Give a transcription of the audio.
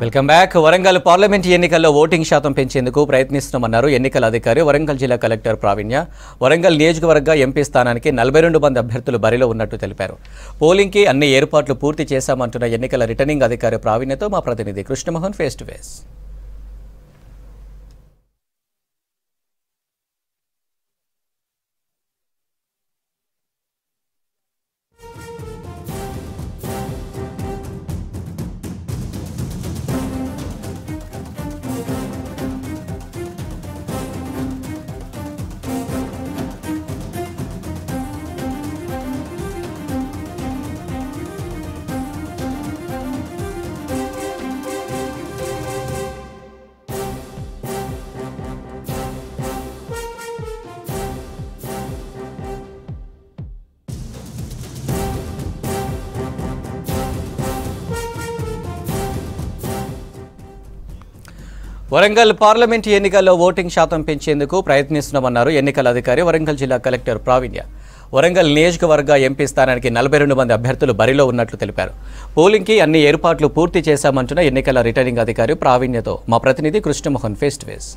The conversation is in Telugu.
Welcome back. వరంగల్ పార్లమెంట్ ఎన్నికల్లో ఓటింగ్ శాతం పెంచేందుకు ప్రయత్నిస్తున్నామన్నారు ఎన్నికల అధికారి వరంగల్ జిల్లా కలెక్టర్ ప్రావీణ్య. వరంగల్ నియోజకవర్గ ఎంపీ స్థానానికి 42 మంది అభ్యర్థులు బరిలో ఉన్నట్టు తెలిపారు. పోలింగ్కి అన్ని ఏర్పాట్లు పూర్తి చేశామంటున్న ఎన్నికల రిటర్నింగ్ అధికారి ప్రావీణ్యతో మా ప్రతినిధి Krishnamohan face to face. Warangal parliament ఎన్నికల్లో ఓటింగ్ శాతం పెంచేందుకు ప్రయత్నిస్తున్నామన్నారు ఎన్నికల అధికారి వరంగల్ జిల్లా కలెక్టర్ ప్రావీణ్య. వరంగల్ నియోజకవర్గ ఎంపీ స్థానానికి 42 మంది అభ్యర్థులు బరిలో ఉన్నట్లు తెలిపారు. పోలింగ్కి అన్ని ఏర్పాట్లు పూర్తి చేశామంటున్న ఎన్నికల రిటర్నింగ్ అధికారి ప్రావీణ్యతో మా ప్రతినిధి కృష్ణమోహన్ ఫేస్ టు ఫేస్.